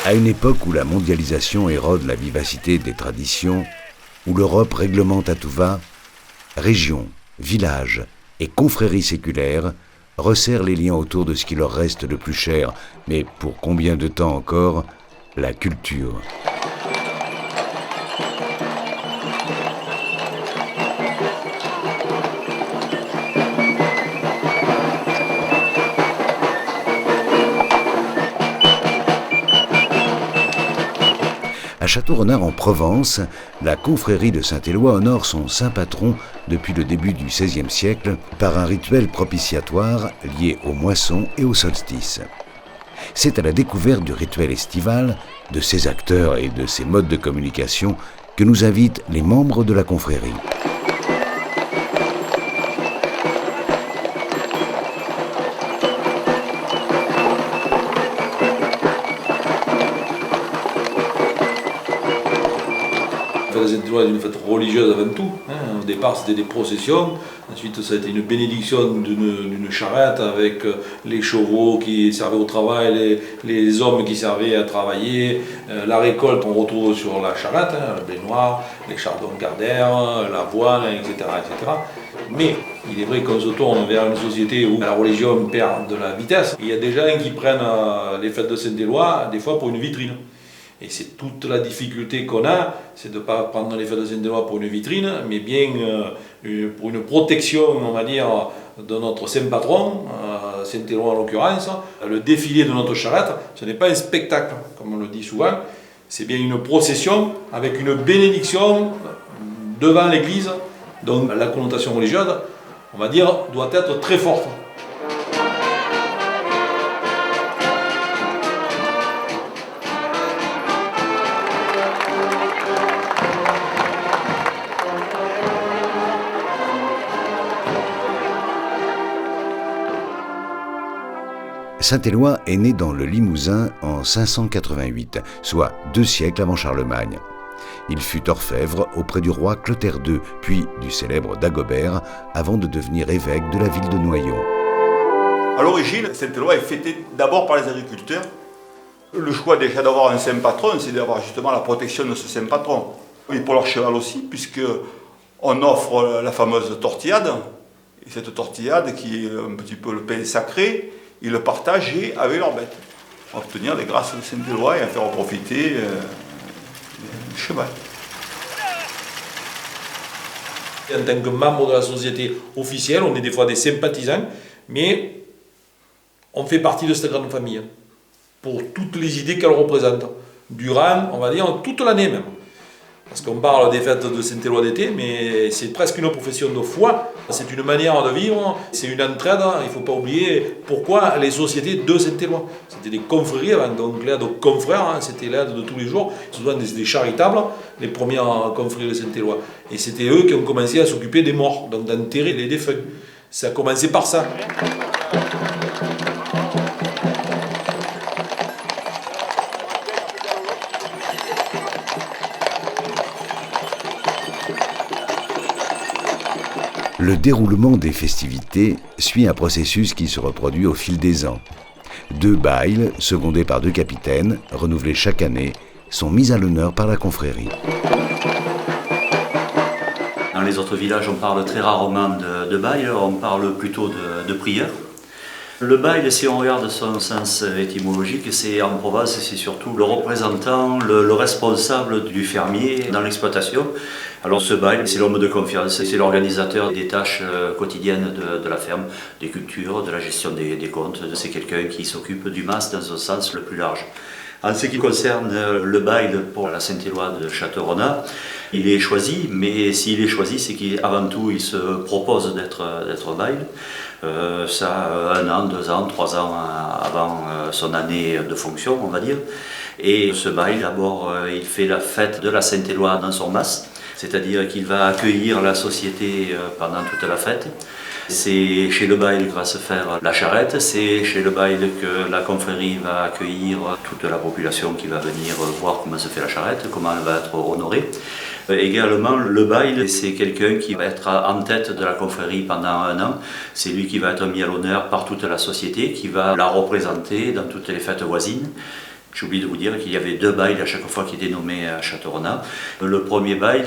À une époque où la mondialisation érode la vivacité des traditions, où l'Europe réglemente à tout va, régions, villages et confréries séculaires resserrent les liens autour de ce qui leur reste le plus cher, mais pour combien de temps encore, la culture. À Château-Renard en Provence, la confrérie de Saint-Éloi honore son saint patron depuis le début du XVIe siècle par un rituel propitiatoire lié aux moissons et au solstice. C'est à la découverte du rituel estival, de ses acteurs et de ses modes de communication que nous invitent les membres de la confrérie. La Saint-Éloi est une fête religieuse avant tout. Au départ, c'était des processions. Ensuite, ça a été une bénédiction d'une charrette avec les chevaux qui servaient au travail, les hommes qui servaient à travailler. La récolte, on retrouve sur la charrette, le blé noir, les chardons gardères, l'avoine, etc., etc. Mais il est vrai qu'on se tourne vers une société où la religion perd de la vitesse. Il y a des gens qui prennent les fêtes de Saint-Éloi, des fois pour une vitrine. Et c'est toute la difficulté qu'on a, c'est de ne pas prendre les fêtes de Saint-Éloi pour une vitrine, mais bien pour une protection, on va dire, de notre saint patron, Saint-Éloi en l'occurrence. Le défilé de notre charrette, ce n'est pas un spectacle, comme on le dit souvent, c'est bien une procession avec une bénédiction devant l'église. Donc la connotation religieuse, on va dire, doit être très forte. Saint-Éloi est né dans le Limousin en 588, soit 2 siècles avant Charlemagne. Il fut orfèvre auprès du roi Clotaire II, puis du célèbre Dagobert, avant de devenir évêque de la ville de Noyon. À l'origine, Saint-Éloi est fêté d'abord par les agriculteurs. Le choix déjà d'avoir un saint patron, c'est d'avoir justement la protection de ce saint patron. Et pour leur cheval aussi, puisqu'on offre la fameuse tortillade. Et cette tortillade, qui est un petit peu le pain sacré, ils le partageaient avec leurs bêtes, pour obtenir les grâces de Saint-Éloi et en faire profiter le cheval. En tant que membre de la société officielle, on est des fois des sympathisants, mais on fait partie de cette grande famille, pour toutes les idées qu'elle représente, durant, on va dire, toute l'année même. Parce qu'on parle des fêtes de Saint-Éloi d'été, mais c'est presque une profession de foi, c'est une manière de vivre, c'est une entraide. Il ne faut pas oublier pourquoi les sociétés de Saint-Éloi. C'était des confréries avant, donc l'aide aux confrères, c'était l'aide de tous les jours, souvent des charitables, les premières confréries de Saint-Éloi. Et c'était eux qui ont commencé à s'occuper des morts, donc d'enterrer les défunts. Ça a commencé par ça. Le déroulement des festivités suit un processus qui se reproduit au fil des ans. 2 bailes, secondés par 2 capitaines, renouvelés chaque année, sont mis à l'honneur par la confrérie. Dans les autres villages, on parle très rarement de bail, on parle plutôt de prière. Le bail, si on regarde son sens étymologique, c'est en Provence, c'est surtout le représentant, le responsable du fermier dans l'exploitation. Alors ce bail, c'est l'homme de confiance, c'est l'organisateur des tâches quotidiennes de la ferme, des cultures, de la gestion des comptes. C'est quelqu'un qui s'occupe du mas dans un sens le plus large. En ce qui concerne le bail pour la Saint-Éloi de Château-Renard, il est choisi, mais s'il est choisi, c'est qu'avant tout, il se propose d'être bail. Ça, 1 an, 2 ans, 3 ans avant son année de fonction, on va dire. Et ce bail, d'abord, il fait la fête de la Saint-Éloi dans son mas, c'est-à-dire qu'il va accueillir la société pendant toute la fête. C'est chez le bail que va se faire la charrette, c'est chez le bail que la confrérie va accueillir toute la population qui va venir voir comment se fait la charrette, comment elle va être honorée. Également, le bail, c'est quelqu'un qui va être en tête de la confrérie pendant 1 an. C'est lui qui va être mis à l'honneur par toute la société, qui va la représenter dans toutes les fêtes voisines. J'ai oublié de vous dire qu'il y avait 2 bailes à chaque fois qu'il était nommé à Châteaurenard. Le premier bail,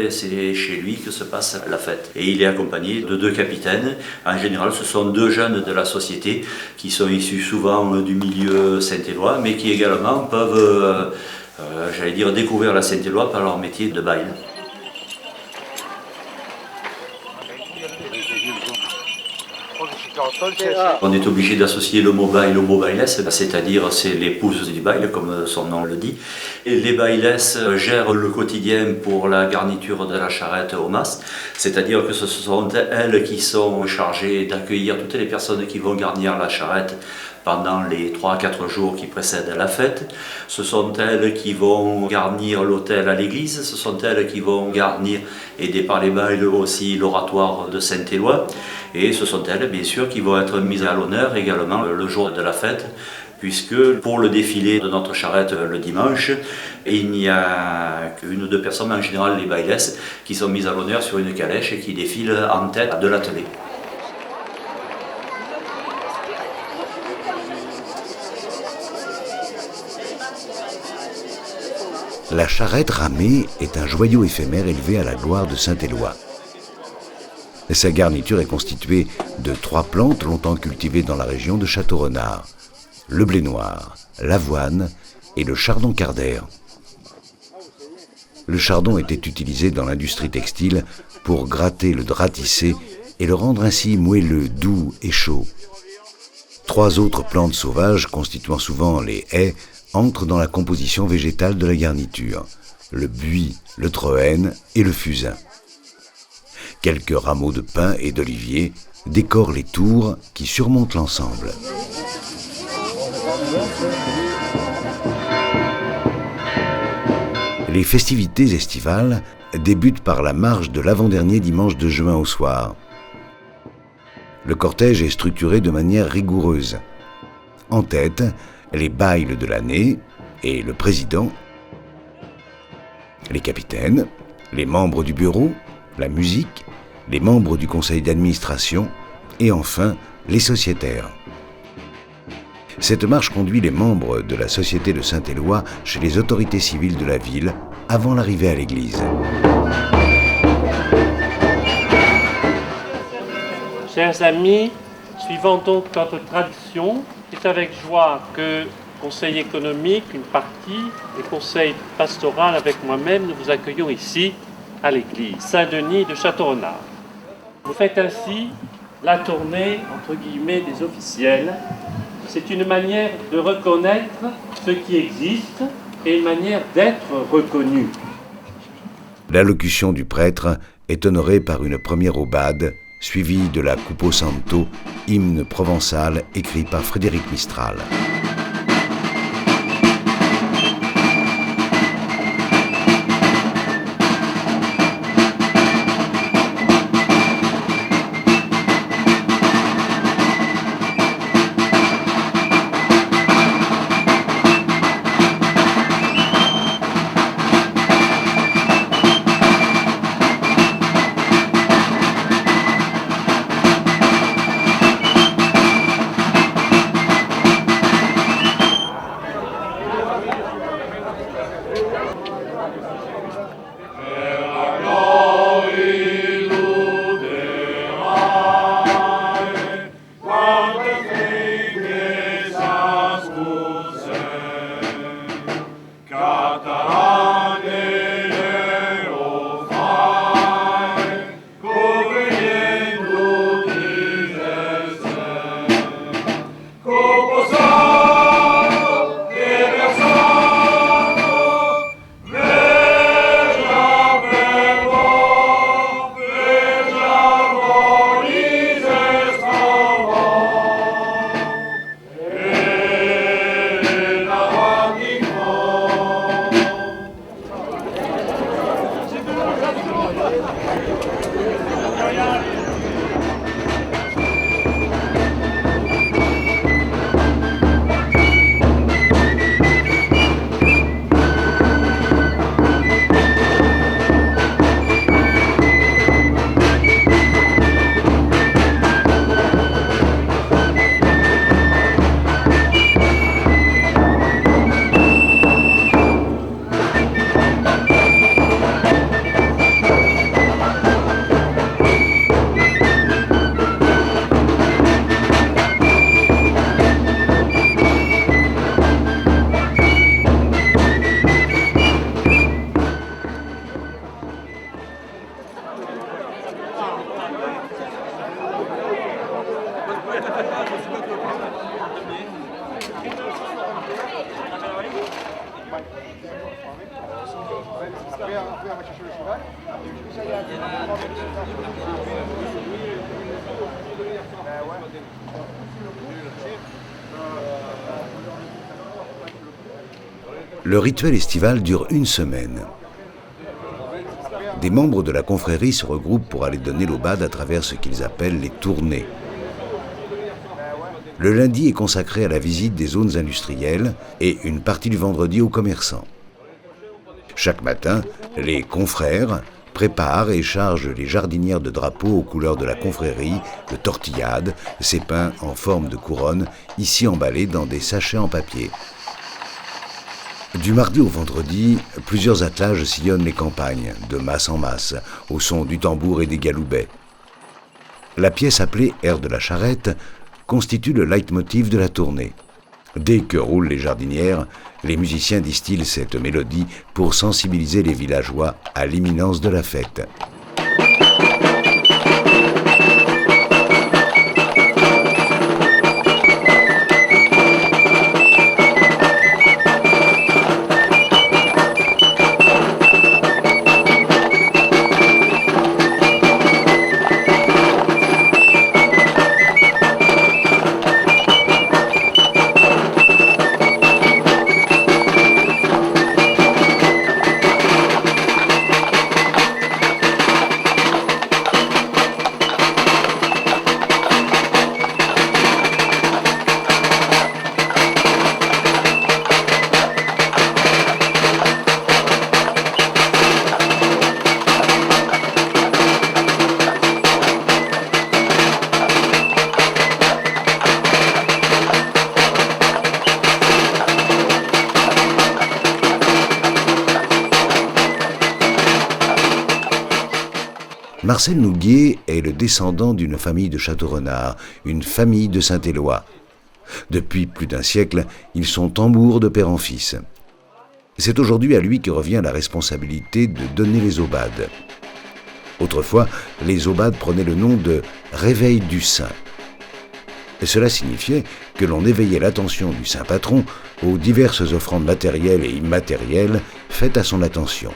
c'est chez lui que se passe la fête. Et il est accompagné de 2 capitaines. En général, ce sont 2 jeunes de la société qui sont issus souvent du milieu saint-éloi, mais qui également peuvent, découvrir la Saint-Éloi par leur métier de bail. On est obligé d'associer le mot bail au mot bailesse, c'est-à-dire c'est l'épouse du bail, comme son nom le dit. Et les bailesses gèrent le quotidien pour la garniture de la charrette au mas, c'est-à-dire que ce sont elles qui sont chargées d'accueillir toutes les personnes qui vont garnir la charrette pendant les 3-4 jours qui précèdent la fête. Ce sont elles qui vont garnir l'autel à l'église, ce sont elles qui vont garnir, aidées par les bails aussi, l'oratoire de Saint-Éloi. Et ce sont elles, bien sûr, qui vont être mises à l'honneur également le jour de la fête, puisque pour le défilé de notre charrette le dimanche, il n'y a qu'une ou 2 personnes, en général les bailesses, qui sont mises à l'honneur sur une calèche et qui défilent en tête de l'attelé. La charrette ramée est un joyau éphémère élevé à la gloire de Saint-Éloi. Sa garniture est constituée de 3 plantes longtemps cultivées dans la région de Châteaurenard: le blé noir, l'avoine et le chardon cardaire. Le chardon était utilisé dans l'industrie textile pour gratter le drap tissé et le rendre ainsi moelleux, doux et chaud. 3 autres plantes sauvages, constituant souvent les haies, entrent dans la composition végétale de la garniture: le buis, le troène et le fusain. Quelques rameaux de pin et d'olivier décorent les tours qui surmontent l'ensemble. Les festivités estivales débutent par la marche de l'avant-dernier dimanche de juin au soir. Le cortège est structuré de manière rigoureuse. En tête, les bails de l'année et le président, les capitaines, les membres du bureau, la musique, les membres du conseil d'administration et enfin les sociétaires. Cette marche conduit les membres de la Société de Saint-Éloi chez les autorités civiles de la ville avant l'arrivée à l'église. Chers amis, suivant donc notre tradition, c'est avec joie que Conseil économique, une partie, et Conseil pastoral avec moi-même, nous vous accueillons ici à l'église Saint-Denis de Châteaurenard. Vous faites ainsi la tournée, entre guillemets, des officiels. C'est une manière de reconnaître ce qui existe et une manière d'être reconnu. L'allocution du prêtre est honorée par une première aubade, suivie de la Cupo Santo, hymne provençal écrit par Frédéric Mistral. Le rituel estival dure une semaine. Des membres de la confrérie se regroupent pour aller donner l'aubade à travers ce qu'ils appellent les tournées. Le lundi est consacré à la visite des zones industrielles et une partie du vendredi aux commerçants. Chaque matin, les confrères préparent et chargent les jardinières de drapeaux aux couleurs de la confrérie, de tortillades, ces pains en forme de couronne, ici emballés dans des sachets en papier. Du mardi au vendredi, plusieurs attelages sillonnent les campagnes, de masse en masse, au son du tambour et des galoubets. La pièce appelée Air de la charrette constitue le leitmotiv de la tournée. Dès que roulent les jardinières, les musiciens distillent cette mélodie pour sensibiliser les villageois à l'imminence de la fête. Marcel Nouguier est le descendant d'une famille de Château-Renard, une famille de Saint-Éloi. Depuis plus d'un siècle, ils sont tambours de père en fils. C'est aujourd'hui à lui que revient la responsabilité de donner les aubades. Autrefois, les aubades prenaient le nom de « réveil du saint ». Et cela signifiait que l'on éveillait l'attention du saint patron aux diverses offrandes matérielles et immatérielles faites à son attention.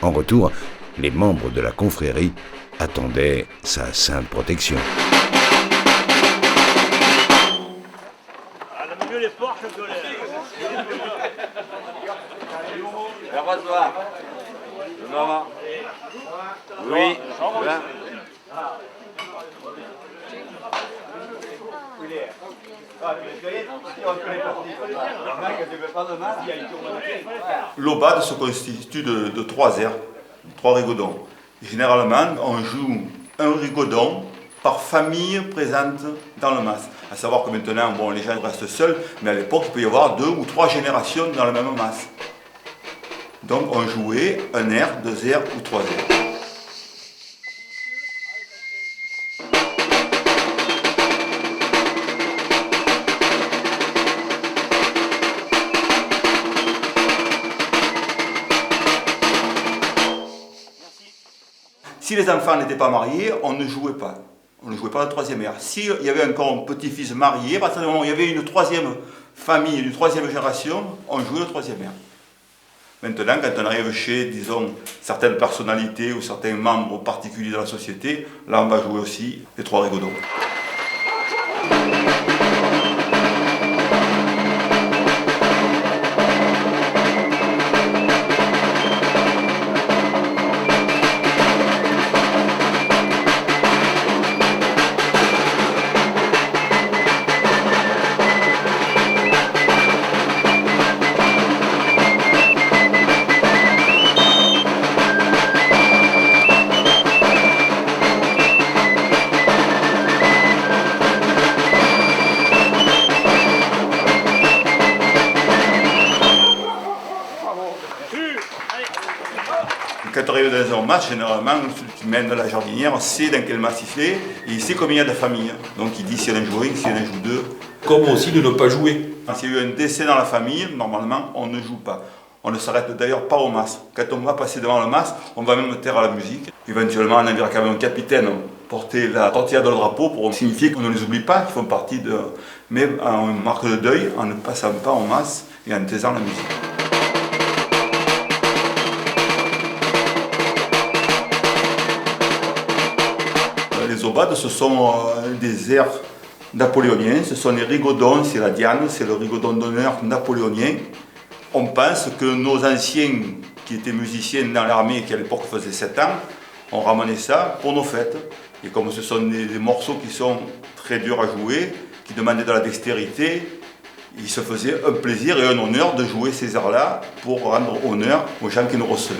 En retour, les membres de la confrérie attendaient sa sainte protection. Oui. L'aubade se constitue de 3 airs, 3 rigodons. Généralement, on joue un rigodon par famille présente dans le mas. À savoir que maintenant, bon, les gens restent seuls, mais à l'époque, il peut y avoir 2 ou 3 générations dans le même mas. Donc on jouait un air, 2 airs ou 3 airs. Si les enfants n'étaient pas mariés, on ne jouait pas. On ne jouait pas le 3e air. S'il y avait encore un petit-fils marié, à partir du moment où il y avait une 3e famille, une 3e génération, on jouait le 3e air. Maintenant, quand on arrive chez, disons, certaines personnalités ou certains membres particuliers de la société, là on va jouer aussi les 3 rigodons. Quand on arrive dans un match, généralement, celui qui mène la jardinière sait dans quel match il fait, et il sait combien il y a de familles. Donc il dit s'il y en a joué, s'il y en a joué 2. Comme aussi de ne pas jouer. Quand il y a eu un décès dans la famille, normalement, on ne joue pas. On ne s'arrête d'ailleurs pas au mas. Quand on va passer devant le mas, on va même taire la musique. Éventuellement, on enverra quand même un capitaine porter la tortilla dans le drapeau pour signifier qu'on ne les oublie pas, qu'ils font partie de... mais en marque de deuil, en ne passant pas en masse et en taisant la musique. Les aubades, ce sont des airs napoléoniens, ce sont les rigodons, c'est la Diane, c'est le rigodon d'honneur napoléonien. On pense que nos anciens qui étaient musiciens dans l'armée et qui à l'époque faisaient 7 ans, ont ramené ça pour nos fêtes. Et comme ce sont des morceaux qui sont très durs à jouer, qui demandaient de la dextérité, il se faisait un plaisir et un honneur de jouer ces airs-là pour rendre honneur aux gens qui nous recevaient.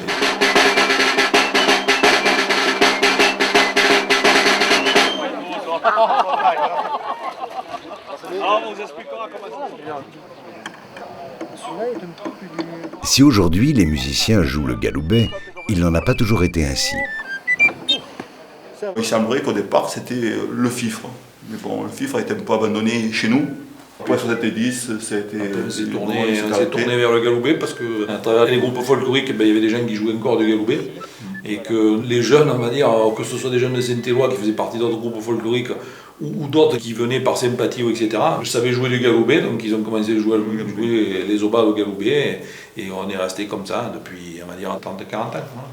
Si aujourd'hui les musiciens jouent le galoubet, il n'en a pas toujours été ainsi. Il semblerait qu'au départ c'était le fifre. Mais bon, le fifre a été un peu abandonné chez nous. Après 70, ça a été... On s'est tourné vers le galoubet parce qu'à travers les groupes folkloriques, il y avait des gens qui jouaient encore du galoubet. Et que les jeunes, on va dire, que ce soit des jeunes de Saint-Éloi qui faisaient partie d'autres groupes folkloriques ou d'autres qui venaient par sympathie, etc. Je savais jouer du galoubet, donc ils ont commencé à jouer les aubades au galoubet. Et on est resté comme ça depuis, on va dire, 30-40 ans. Voilà.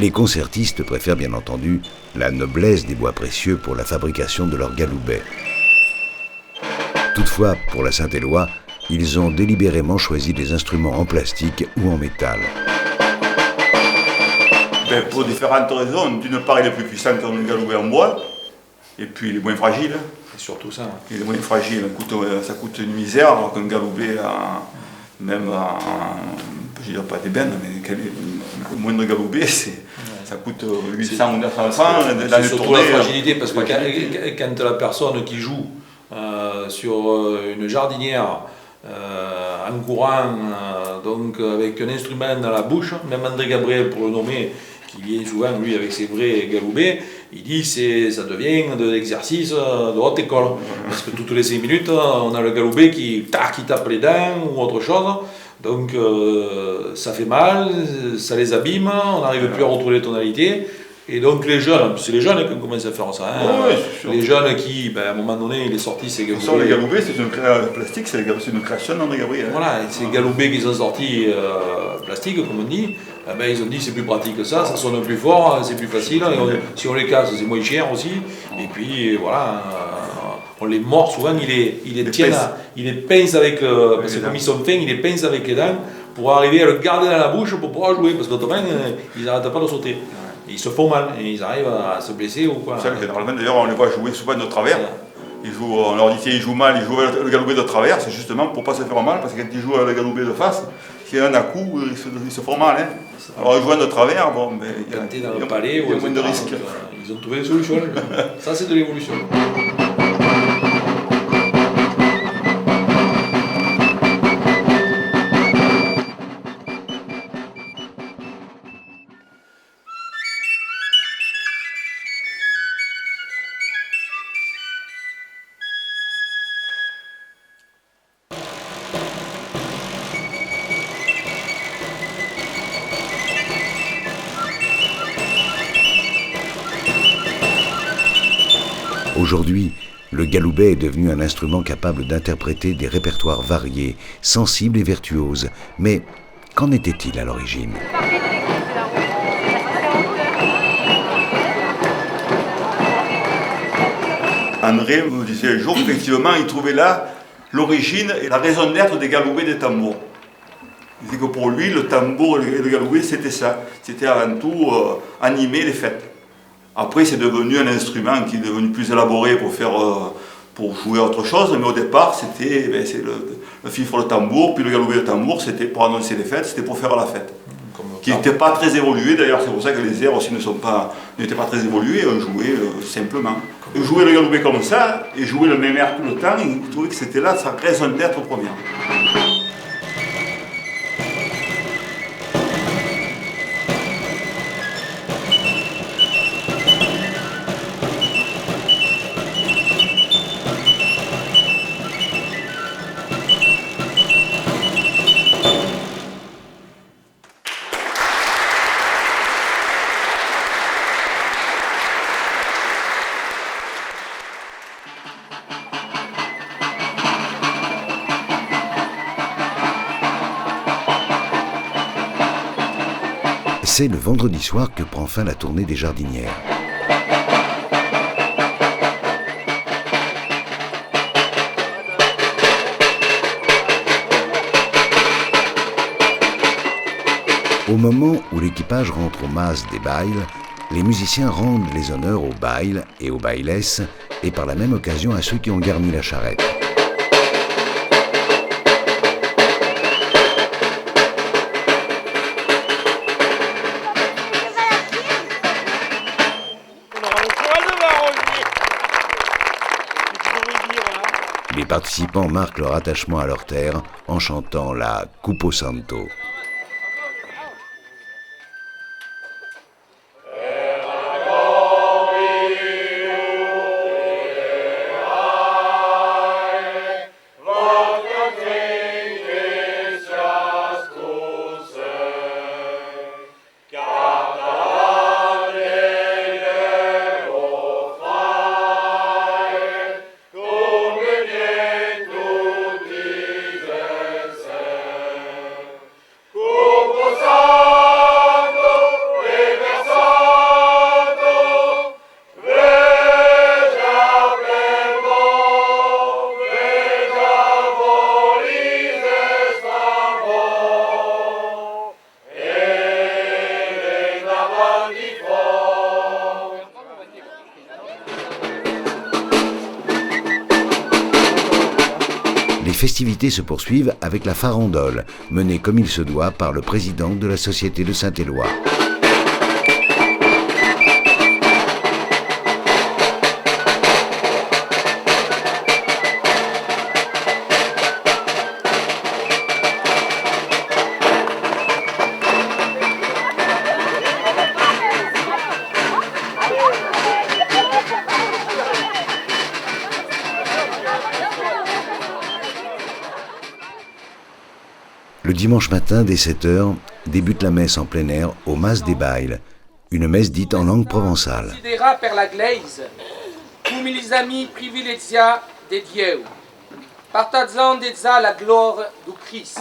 Les concertistes préfèrent bien entendu la noblesse des bois précieux pour la fabrication de leur galoubet. Toutefois, pour la Saint-Éloi, ils ont délibérément choisi des instruments en plastique ou en métal. Pour différentes raisons. D'une part, il est plus puissant qu'un galoubet en bois, et puis il est moins fragile. C'est surtout ça. Il est moins fragile, ça coûte une misère, alors qu'un galoubet, même en, je ne dirais pas d'ébène, mais le moindre galoubet, ça coûte 800 ou 900 francs. C'est surtout la fragilité, parce que quand la personne qui joue sur une jardinière, en courant, donc avec un instrument dans la bouche, même André Gabriel, pour le nommer, qui vient souvent, lui, avec ses vrais galoubets, il dit que ça devient de l'exercice de haute école. Parce que toutes les 5 minutes, on a le galoubet qui tape les dents ou autre chose. Donc ça fait mal, ça les abîme, on n'arrive plus à retrouver les tonalités. Et donc les jeunes, c'est les jeunes qui ont commencé à faire ça. Hein. Les jeunes qui, à un moment donné, il est sorti ces galoubets. Les galoubets, c'est une plastique, c'est une création d'André Gabriel. Hein. Voilà, et ces galoubets qui sont sortis plastiques, comme on dit, ils ont dit c'est plus pratique que ça sonne plus fort, c'est plus facile. Si on les casse, c'est moins cher aussi. Et puis voilà. On les mord, souvent il les pince avec, parce que comme ils sont fins, il les pince avec les dents pour arriver à le garder dans la bouche pour pouvoir jouer, parce qu'autrement ils n'arrêtent pas de sauter. Et ils se font mal, et ils arrivent à se blesser ou quoi. Généralement d'ailleurs on les voit jouer souvent de travers. On leur dit qu'ils jouent mal, ils jouent le galoubet de travers, c'est justement pour ne pas se faire mal, parce que quand ils jouent le galoubet de face, s'il y a un à-coup, ils se font mal. Hein. Alors ils jouent de travers, bon, mais il y a moins de risques. Ils ont trouvé des solutions. Ça c'est de l'évolution. Aujourd'hui, le galoubet est devenu un instrument capable d'interpréter des répertoires variés, sensibles et virtuoses. Mais qu'en était-il à l'origine ? André me disait un jour qu'effectivement, il trouvait là l'origine et la raison d'être des galoubets des tambours. Il disait que pour lui, le tambour et le galoubet, c'était ça. C'était avant tout animer les fêtes. Après, c'est devenu un instrument qui est devenu plus élaboré pour jouer autre chose, mais au départ, c'était le fifre, le tambour, puis le galoubet, le tambour, c'était pour annoncer les fêtes, c'était pour faire la fête. Qui n'était pas très évolué, d'ailleurs, c'est pour ça que les airs aussi n'étaient pas très évolués, on jouait simplement. Jouer le galoubet comme ça, et jouer le même air tout le temps, il trouvait que c'était là sa raison d'être première. C'est le vendredi soir que prend fin la tournée des Jardinières. Au moment où l'équipage rentre au mas des bailes, les musiciens rendent les honneurs aux bailes et aux bailesses et par la même occasion à ceux qui ont garni la charrette. Les participants marquent leur attachement à leur terre en chantant la Cupo Santo. Les festivités se poursuivent avec la farandole, menée comme il se doit par le président de la Société de Saint-Éloi. Le dimanche matin, dès 7h, débute la messe en plein air au Mas des Bailes, une messe dite en langue provençale. Considera per la Gleise, come gli ami privilegia de Dieu, partageant déjà la gloire du Christ.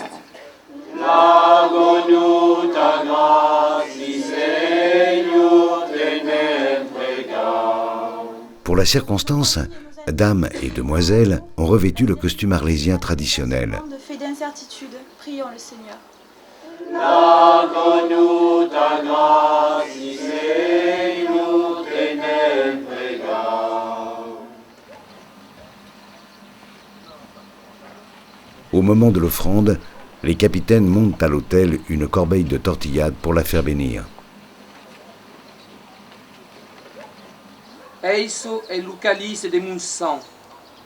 Pour la circonstance, dames et demoiselles ont revêtu le costume arlésien traditionnel. De fait d'incertitude, prions le Seigneur. Au moment de l'offrande, les capitaines montent à l'autel une corbeille de tortillade pour la faire bénir. Eiso è il calice de mon sang,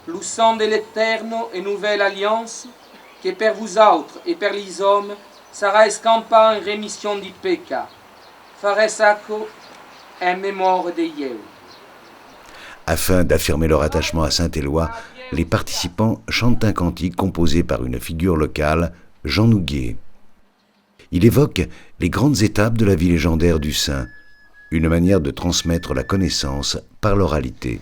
le sang de l'Éternel et nouvelle alliance, que per vous autres et per les hommes sera escampa en rémission du péché. Fare sacco en mémoire de Dieu. Afin d'affirmer leur attachement à Saint-Éloi, les participants chantent un cantique composé par une figure locale, Jean Nouguier. Il évoque les grandes étapes de la vie légendaire du saint, une manière de transmettre la connaissance par l'oralité.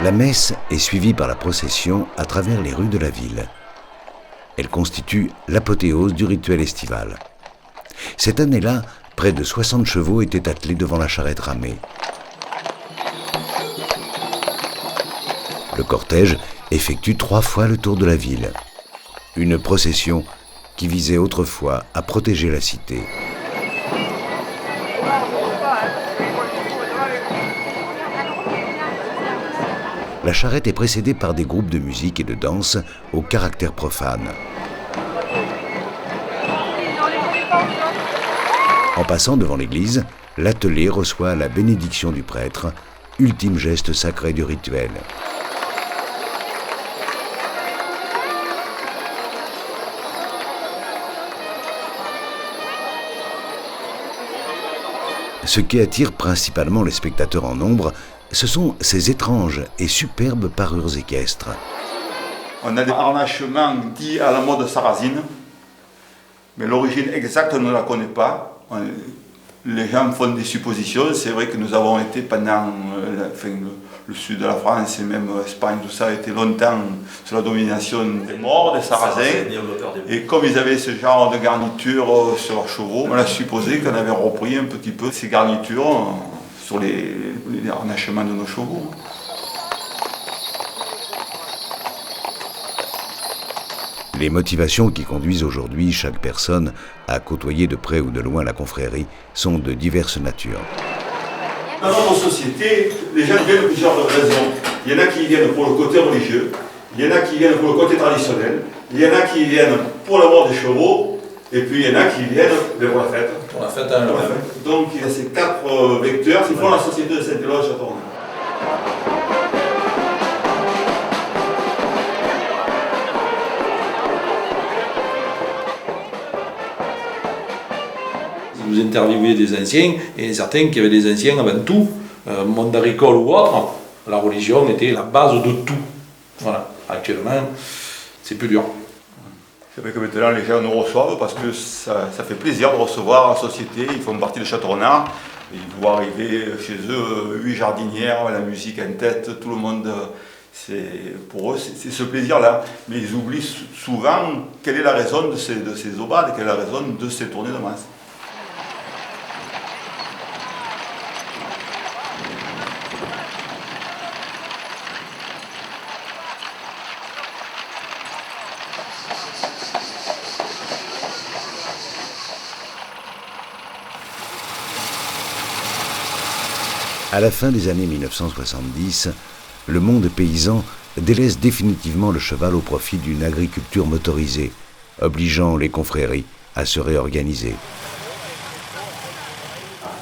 La messe est suivie par la procession à travers les rues de la ville. Elle constitue l'apothéose du rituel estival. Cette année-là, près de 60 chevaux étaient attelés devant la charrette ramée. Le cortège effectue 3 fois le tour de la ville. Une procession qui visait autrefois à protéger la cité. La charrette est précédée par des groupes de musique et de danse au caractère profane. En passant devant l'église, l'attelé reçoit la bénédiction du prêtre, ultime geste sacré du rituel. Ce qui attire principalement les spectateurs en nombre, ce sont ces étranges et superbes parures équestres. On a des harnachements dits à la mode sarrasine, mais l'origine exacte, on ne la connaît pas. Les gens font des suppositions. C'est vrai que nous avons été pendant le sud de la France et même l'Espagne, tout ça a été longtemps sous la domination des Maures, des Sarrasins. Et comme ils avaient ce genre de garniture sur leurs chevaux, on a supposé qu'on avait repris un petit peu ces garnitures sur les harnachements de nos chevaux. Les motivations qui conduisent aujourd'hui chaque personne à côtoyer de près ou de loin la confrérie sont de diverses natures. Dans notre société, les gens viennent de plusieurs raisons. Il y en a qui viennent pour le côté religieux, il y en a qui viennent pour le côté traditionnel, il y en a qui viennent pour l'amour des chevaux, et puis il y en a qui viennent pour la fête. Pour la fête, hein, Donc il y a ces 4 vecteurs qui font la société de Saint-Éloi-Châteaurenard. Vous interviewez des anciens, et certains qui avaient des anciens avant tout, monde agricole ou autre, la religion était la base de tout. Voilà, actuellement, c'est plus dur. C'est vrai que maintenant les gens nous reçoivent parce que ça fait plaisir de recevoir la société, ils font partie de Châteaurenard, ils voient arriver chez eux 8 jardinières, la musique en tête, tout le monde, pour eux c'est ce plaisir-là. Mais ils oublient souvent quelle est la raison de ces aubades, quelle est la raison de ces tournées de masse. À la fin des années 1970, le monde paysan délaisse définitivement le cheval au profit d'une agriculture motorisée, obligeant les confréries à se réorganiser.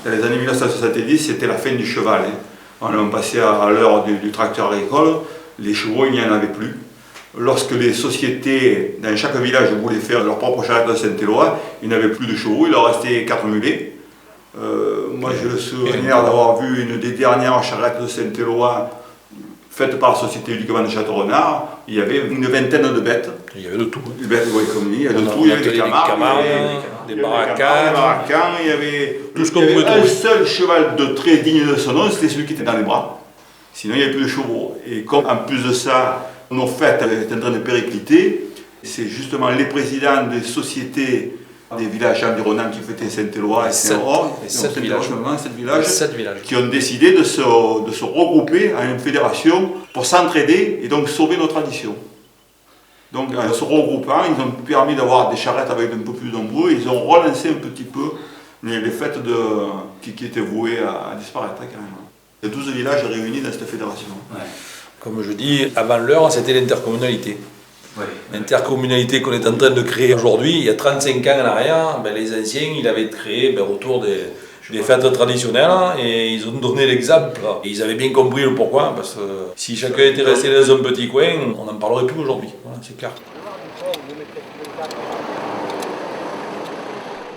Dans les années 1970, c'était la fin du cheval. On est passé à l'heure du tracteur agricole, les chevaux, il n'y en avait plus. Lorsque les sociétés, dans chaque village, voulaient faire leur propre charrette de Saint-Éloi, ils n'avaient plus de chevaux, il leur restait 4 mulets. Moi, j'ai le souvenir d'avoir vu une des dernières charrettes de Saint-Éloi faite par la Société uniquement de Châteaurenard. Il y avait une vingtaine de bêtes. Il y avait de tout. Des bêtes, oui, comme il y a de tout. Il y avait des camarades, des baracans, il y avait tout ce qu'on pouvait trouver. Un seul cheval de très digne de son nom, c'était celui qui était dans les bras. Sinon, il n'y avait plus de chevaux. Et comme en plus de ça, nos fêtes étaient en train de péricliter, c'est justement les présidents des sociétés des villages environnants qui fêtaient Saint-Éloi et Saint-Aurore, 7 villages qui ont décidé de se regrouper en une fédération pour s'entraider et donc sauver nos traditions. Donc en se regroupant, ils ont permis d'avoir des charrettes avec un peu plus nombreux, ils ont relancé un petit peu les fêtes qui étaient vouées à disparaître carrément. Il y a 12 villages réunis dans cette fédération. Ouais. Comme je dis, avant l'heure, c'était l'intercommunalité. Oui. L'intercommunalité qu'on est en train de créer aujourd'hui, il y a 35 ans en arrière, les anciens, ils avaient créé autour des fêtes traditionnelles et ils ont donné l'exemple. Et ils avaient bien compris le pourquoi, parce que si chacun était resté dans un petit coin, on n'en parlerait plus aujourd'hui, voilà, c'est clair.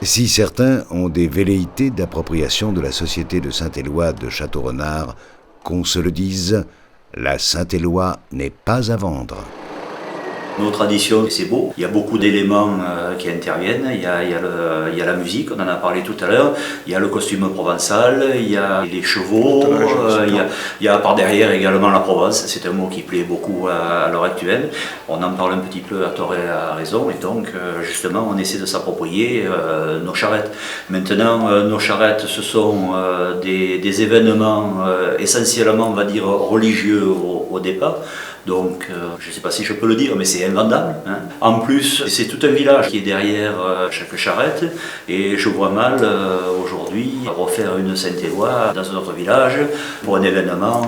Si certains ont des velléités d'appropriation de la société de Saint-Éloi de Châteaurenard, qu'on se le dise, la Saint-Éloi n'est pas à vendre. Nos traditions, c'est beau. Il y a beaucoup d'éléments qui interviennent. Il y a la musique, on en a parlé tout à l'heure. Il y a le costume provençal, il y a les chevaux, il y a par derrière également la Provence. C'est un mot qui plaît beaucoup à l'heure actuelle. On en parle un petit peu à tort et à raison. Et donc, justement, on essaie de s'approprier nos charrettes. Maintenant, nos charrettes, ce sont des événements essentiellement, on va dire, religieux au départ. Donc, je ne sais pas si je peux le dire, mais c'est invendable. Hein. En plus, c'est tout un village qui est derrière chaque charrette. Et je vois mal, aujourd'hui, refaire une Saint-Éloi dans un autre village pour un événement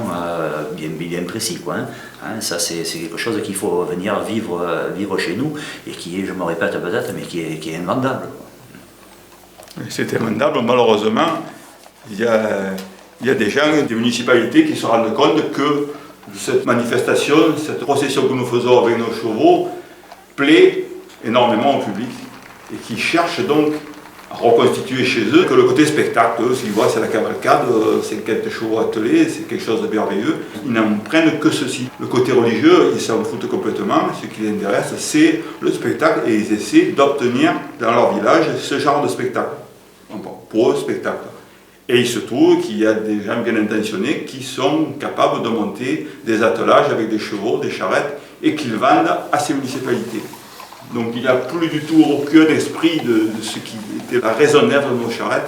bien précis. Quoi, hein. Ça, c'est quelque chose qu'il faut venir vivre chez nous et qui est, je me répète peut-être, mais qui est invendable. C'est invendable, malheureusement. Il y a des gens, des municipalités qui se rendent compte que cette manifestation, cette procession que nous faisons avec nos chevaux, plaît énormément au public et qui cherchent donc à reconstituer chez eux que le côté spectacle. Eux, s'ils voient c'est la cavalcade, 50 chevaux attelés, c'est quelque chose de merveilleux. Ils n'en prennent que ceci. Le côté religieux, ils s'en foutent complètement. Ce qui les intéresse, c'est le spectacle et ils essaient d'obtenir dans leur village ce genre de spectacle. Pour eux, spectacle. Et il se trouve qu'il y a des gens bien intentionnés qui sont capables de monter des attelages avec des chevaux, des charrettes, et qu'ils vendent à ces municipalités. Donc il n'y a plus du tout aucun esprit de ce qui était la raison d'être de nos charrettes.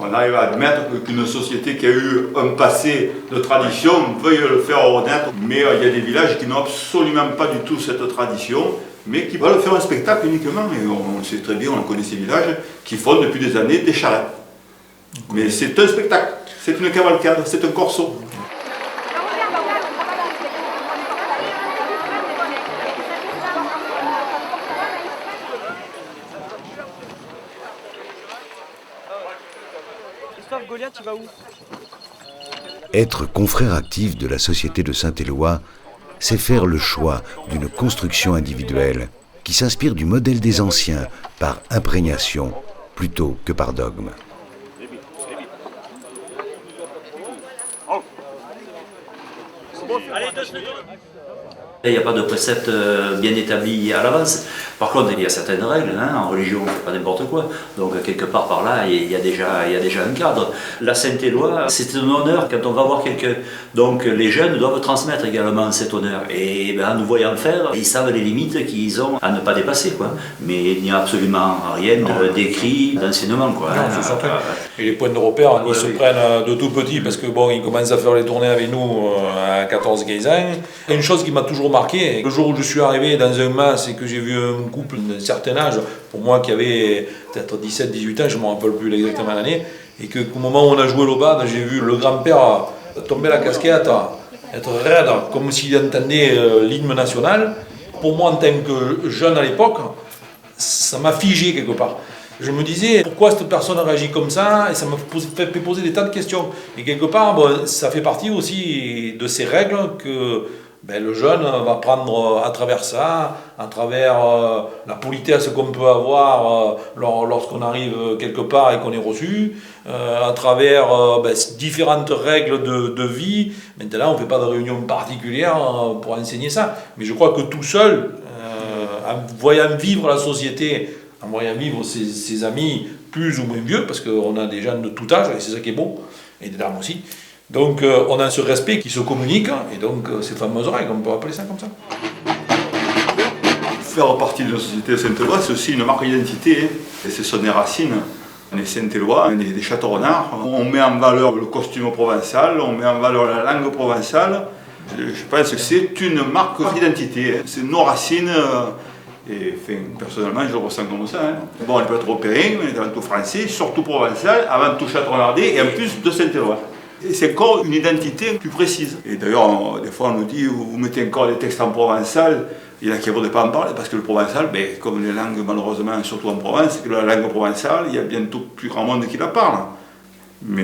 On arrive à admettre qu'une société qui a eu un passé de tradition veuille le faire renaître, mais il y a des villages qui n'ont absolument pas du tout cette tradition, mais qui veulent faire un spectacle uniquement. Et on sait très bien, on connaît ces villages qui font depuis des années des charrettes. Mais c'est un spectacle, c'est une cavalcade, c'est un corso. Christophe Goliath, tu vas où? Être confrère actif de la Société de Saint-Éloi, c'est faire le choix d'une construction individuelle qui s'inspire du modèle des anciens par imprégnation plutôt que par dogme. Il n'y a pas de précepte bien établi à l'avance. Par contre, il y a certaines règles. Hein. En religion, on ne fait pas n'importe quoi. Donc, quelque part par là, il y a déjà un cadre. La Saint-Éloi, c'est un honneur quand on va voir quelqu'un. Donc, les jeunes doivent transmettre également cet honneur. Et en nous voyant faire, ils savent les limites qu'ils ont à ne pas dépasser. Quoi. Mais il n'y a absolument rien d'écrit, d'enseignement. Quoi. Non, c'est certain. Et les points de repère, ils se prennent de tout petit parce que bon, ils commencent à faire les tournées avec nous à 14-15 ans. Et une chose qui m'a toujours marqué, le jour où je suis arrivé dans un mas et que j'ai vu un couple d'un certain âge, pour moi qui avait peut-être 17-18 ans, je ne me rappelle plus exactement l'année, et qu'au moment où on a joué le bad, j'ai vu le grand-père tomber la casquette, être raide, comme s'il entendait l'hymne national. Pour moi, en tant que jeune à l'époque, ça m'a figé quelque part. Je me disais, pourquoi cette personne réagit comme ça? Et ça m'a fait poser des tas de questions. Et quelque part, ça fait partie aussi de ces règles que le jeune va prendre à travers ça, à travers la politesse qu'on peut avoir lorsqu'on arrive quelque part et qu'on est reçu, à travers différentes règles de vie. Maintenant, on ne fait pas de réunion particulière pour enseigner ça. Mais je crois que tout seul, en voyant vivre la société, en voyant vivre ses amis plus ou moins vieux, parce qu'on a des gens de tout âge, et c'est ça qui est beau, et des dames aussi. Donc on a ce respect qui se communique, et donc ces fameuses règles, on peut appeler ça comme ça. Faire partie de la Société de Saint-Éloi, c'est aussi une marque d'identité, et c'est son racines. On est Saint-Éloi, on est des château-renards, on met en valeur le costume provençal, on met en valeur la langue provençale. Je pense que c'est une marque d'identité, c'est nos racines. Et personnellement, je le ressens comme ça. Hein. Bon, on peut être européen, on est avant tout français, surtout provençal, avant tout château-renardais, et en plus de Saint-Éloi. Et c'est encore une identité plus précise. Et d'ailleurs, des fois, on nous dit, vous mettez encore des textes en provençal, il y en a qui ne voudraient pas en parler, parce que le provençal, comme les langues, malheureusement, surtout en Provence, que la langue provençale, il y a bientôt plus grand monde qui la parle. Mais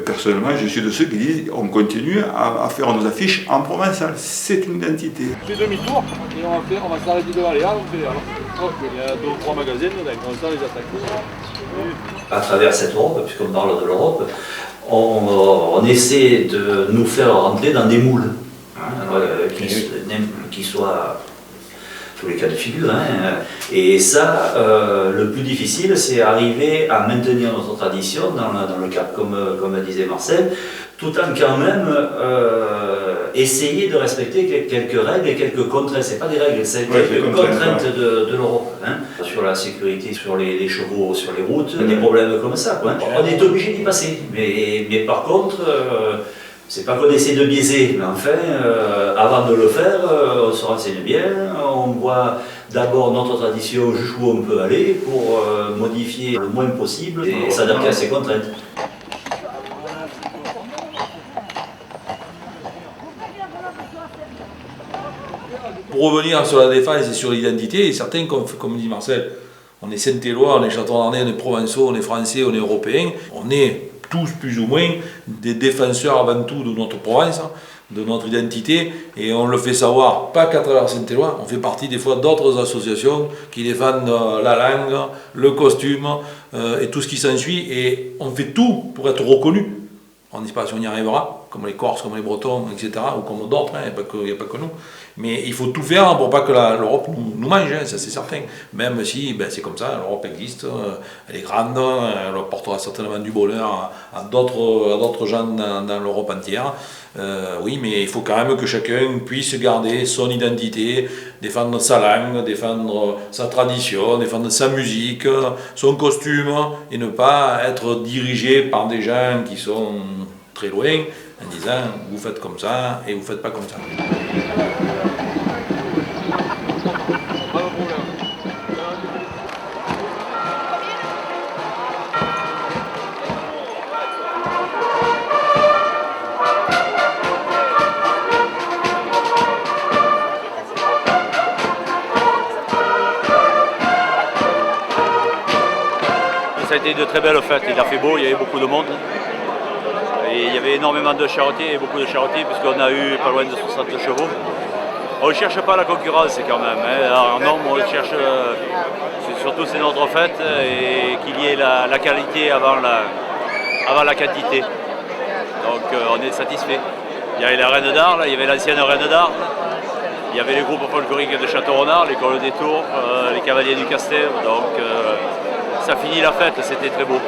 personnellement, je suis de ceux qui disent on continue à faire nos affiches en provençal. C'est une identité. On fait demi-tour et on va s'arrêter devant les halles. Il y a 2 ou 3 magasins, on va les attaquer. À travers cette Europe, puisqu'on parle de l'Europe, on essaie de nous faire rentrer dans des moules qui soient tous les cas de figure. Hein. Et ça, le plus difficile, c'est arriver à maintenir notre tradition dans le cadre, comme disait Marcel, tout en quand même essayer de respecter quelques règles et quelques contraintes. Ce n'est pas des règles, c'est quelques contraintes de l'Europe. Hein. Sur la sécurité, sur les chevaux, sur les routes, des problèmes comme ça. Quoi. On est obligé d'y passer. Mais par contre, c'est pas qu'on essaie de biaiser, mais enfin, avant de le faire, on se renseigne bien, on voit d'abord notre tradition jusqu'où on peut aller pour modifier le moins possible et s'adapter à ces contraintes. Pour revenir sur la défense et sur l'identité, certains, comme dit Marcel, on est Saint-Éloi, on est Château-Darnais, on est Provençaux, on est Français, on est Européens, on est tous plus ou moins des défenseurs avant tout de notre province, de notre identité, et on le fait savoir, pas qu'à travers Saint-Éloi, on fait partie des fois d'autres associations qui défendent la langue, le costume et tout ce qui s'ensuit, et on fait tout pour être reconnu. On ne dit pas si on y arrivera, comme les Corses, comme les Bretons, etc., ou comme d'autres, hein, il n'y a pas que nous. Mais il faut tout faire pour pas que l'Europe nous mange, hein, ça c'est certain. Même si c'est comme ça, l'Europe existe, elle est grande, elle apportera certainement du bonheur à d'autres gens dans l'Europe entière. Oui, mais il faut quand même que chacun puisse garder son identité, défendre sa langue, défendre sa tradition, défendre sa musique, son costume, et ne pas être dirigé par des gens qui sont très loin, en disant vous faites comme ça et vous faites pas comme ça. Ça a été de très belles fêtes, il a fait beau, il y avait beaucoup de monde. Et il y avait énormément de charretiers et beaucoup de charretiers puisqu'on a eu pas loin de 60 chevaux. On ne cherche pas la concurrence quand même, hein. En nombre on cherche, surtout c'est notre fête et qu'il y ait la qualité avant la quantité. Donc on est satisfait. Il y avait la Reine d'Arles, il y avait l'ancienne Reine d'Arles, il y avait les groupes folkloriques de Château-Renard, l'école des Tours, les Cavaliers du Castel, donc ça finit la fête, c'était très beau.